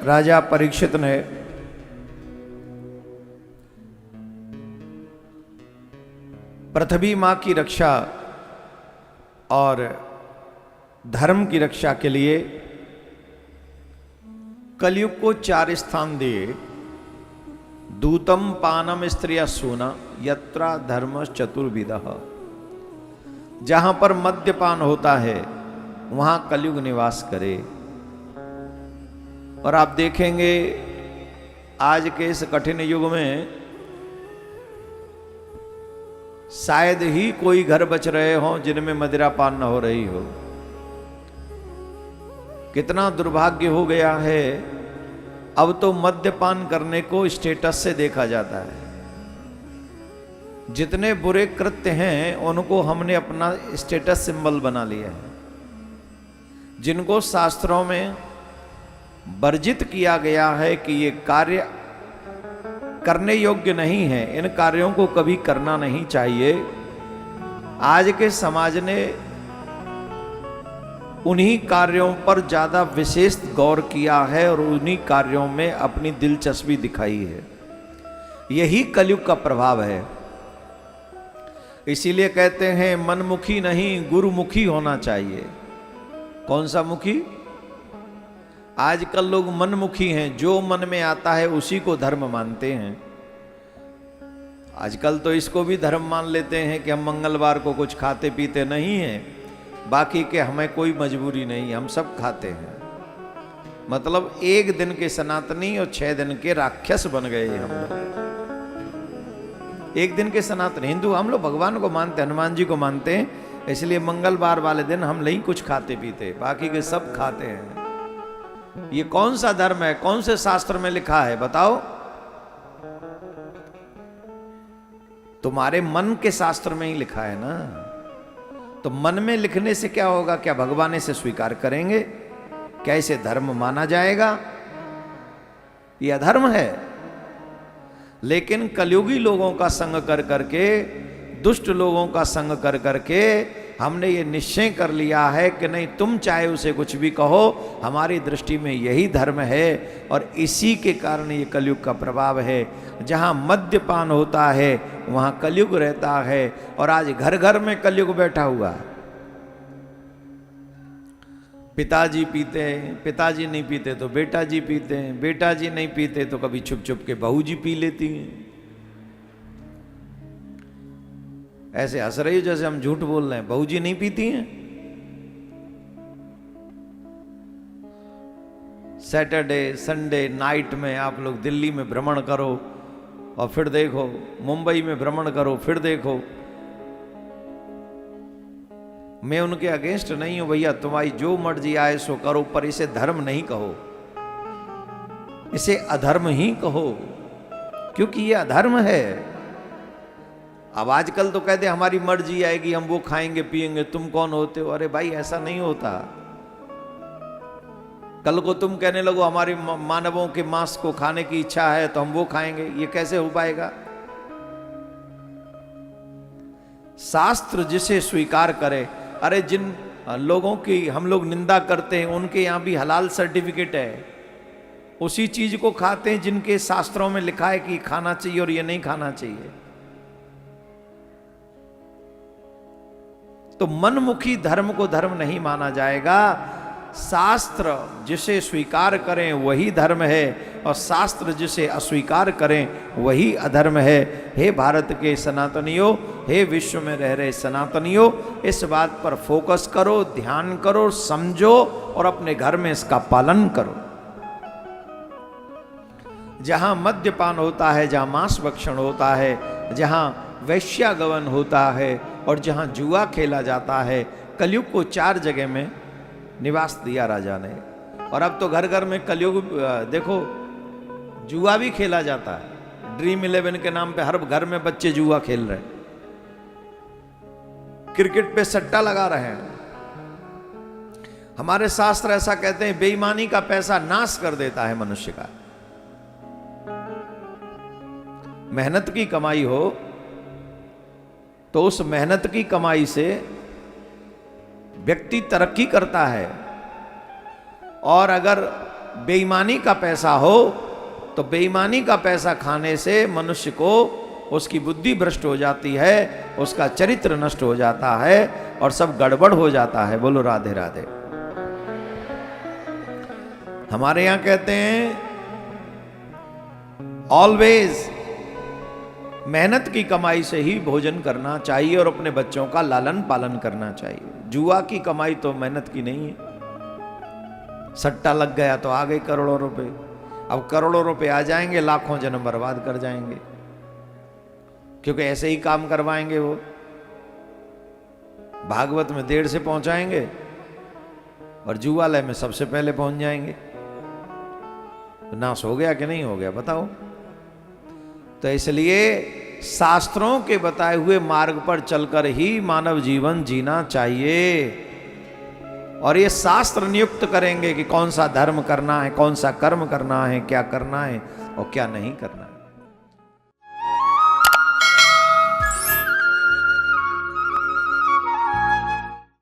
राजा परीक्षित ने पृथ्वी मां की रक्षा और धर्म की रक्षा के लिए कलयुग को 4 स्थान दिए। दूतम पानम स्त्रिया सूना यत्रा धर्म चतुर्विदः। जहां पर मद्यपान होता है वहां कलयुग निवास करे। और आप देखेंगे आज के इस कठिन युग में शायद ही कोई घर बच रहे हों जिनमें मदिरापान न हो रही हो। कितना दुर्भाग्य हो गया है, अब तो मद्यपान करने को स्टेटस से देखा जाता है। जितने बुरे कृत्य हैं उनको हमने अपना स्टेटस सिंबल बना लिया है। जिनको शास्त्रों में वर्जित किया गया है कि ये कार्य करने योग्य नहीं है, इन कार्यों को कभी करना नहीं चाहिए, आज के समाज ने उन्हीं कार्यों पर ज्यादा विशेष गौर किया है और उन्हीं कार्यों में अपनी दिलचस्पी दिखाई है। यही कलयुग का प्रभाव है। इसीलिए कहते हैं मनमुखी नहीं गुरुमुखी होना चाहिए। कौन सा मुखी? आजकल लोग मनमुखी हैं, जो मन में आता है उसी को धर्म मानते हैं। आजकल तो इसको भी धर्म मान लेते हैं कि हम मंगलवार को कुछ खाते पीते नहीं हैं, बाकी के हमें कोई मजबूरी नहीं, हम सब खाते हैं। मतलब 1 दिन के सनातनी और 6 दिन के राक्षस बन गए हम लोग। 1 दिन के सनातन हिंदू हम लोग भगवान को मानते, हनुमान जी को मानते हैं, इसलिए मंगलवार वाले दिन हम नहीं कुछ खाते पीते, बाकी के सब खाते हैं। ये कौन सा धर्म है? कौन से शास्त्र में लिखा है बताओ? तुम्हारे मन के शास्त्र में ही लिखा है ना। तो मन में लिखने से क्या होगा? क्या भगवान इसे स्वीकार करेंगे? क्या इसे धर्म माना जाएगा? यह अधर्म है। लेकिन कलयुगी लोगों का संग कर करके, दुष्ट लोगों का संग कर करके हमने ये निश्चय कर लिया है कि नहीं, तुम चाहे उसे कुछ भी कहो, हमारी दृष्टि में यही धर्म है। और इसी के कारण ये कलयुग का प्रभाव है। जहाँ मद्यपान होता है वहाँ कलयुग रहता है। और आज घर घर में कलयुग बैठा हुआ है। पिताजी पीते हैं, पिताजी नहीं पीते तो बेटा जी पीते हैं, बेटा जी नहीं पीते तो कभी छुप छुप के बहू जी पी लेती हैं। ऐसे हंस रही हो जैसे हम झूठ बोल रहे हैं। बहू जी नहीं पीती हैं। सैटरडे संडे नाइट में आप लोग दिल्ली में भ्रमण करो और फिर देखो, मुंबई में भ्रमण करो फिर देखो। मैं उनके अगेंस्ट नहीं हूं भैया, तुम्हारी जो मर्जी आए सो करो, पर इसे धर्म नहीं कहो, इसे अधर्म ही कहो, क्योंकि ये अधर्म है। अब आजकल तो कहते हमारी मर्जी आएगी, हम वो खाएंगे पिएंगे, तुम कौन होते हो? अरे भाई ऐसा नहीं होता। कल को तुम कहने लगो हमारी मानवों के मांस को खाने की इच्छा है तो हम वो खाएंगे, ये कैसे हो पाएगा? शास्त्र जिसे स्वीकार करे। अरे जिन लोगों की हम लोग निंदा करते हैं उनके यहां भी हलाल सर्टिफिकेट है। उसी चीज को खाते हैं जिनके शास्त्रों में लिखा है कि खाना चाहिए और ये नहीं खाना चाहिए। तो मनमुखी धर्म को धर्म नहीं माना जाएगा। शास्त्र जिसे स्वीकार करें वही धर्म है और शास्त्र जिसे अस्वीकार करें वही अधर्म है। हे भारत के सनातनियों, हे विश्व में रह रहे सनातनियों, इस बात पर फोकस करो, ध्यान करो, समझो और अपने घर में इसका पालन करो। जहां मद्यपान होता है, जहां मांस भक्षण होता है, जहां वैश्यागमन होता है और जहां जुआ खेला जाता है, कलयुग को 4 जगह में निवास दिया राजा ने। और अब तो घर घर में कलयुग देखो जुआ भी खेला जाता है। ड्रीम 11 के नाम पे हर घर में बच्चे जुआ खेल रहे हैं, क्रिकेट पे सट्टा लगा रहे हैं। हमारे शास्त्र ऐसा कहते हैं, बेईमानी का पैसा नाश कर देता है मनुष्य का। मेहनत की कमाई हो तो उस मेहनत की कमाई से व्यक्ति तरक्की करता है। और अगर बेईमानी का पैसा हो तो बेईमानी का पैसा खाने से मनुष्य को उसकी बुद्धि भ्रष्ट हो जाती है, उसका चरित्र नष्ट हो जाता है और सब गड़बड़ हो जाता है। बोलो राधे राधे। हमारे यहां कहते हैं ऑलवेज मेहनत की कमाई से ही भोजन करना चाहिए और अपने बच्चों का लालन पालन करना चाहिए। जुआ की कमाई तो मेहनत की नहीं है। सट्टा लग गया तो आ गए करोड़ों रुपए। अब करोड़ों रुपए आ जाएंगे, लाखों जन्म बर्बाद कर जाएंगे, क्योंकि ऐसे ही काम करवाएंगे। वो भागवत में देर से पहुंचाएंगे और जुआलय में सबसे पहले पहुंच जाएंगे। नाश हो गया कि नहीं हो गया बताओ। तो इसलिए शास्त्रों के बताए हुए मार्ग पर चलकर ही मानव जीवन जीना चाहिए। और ये शास्त्र नियुक्त करेंगे कि कौन सा धर्म करना है, कौन सा कर्म करना है, क्या करना है और क्या नहीं करना है।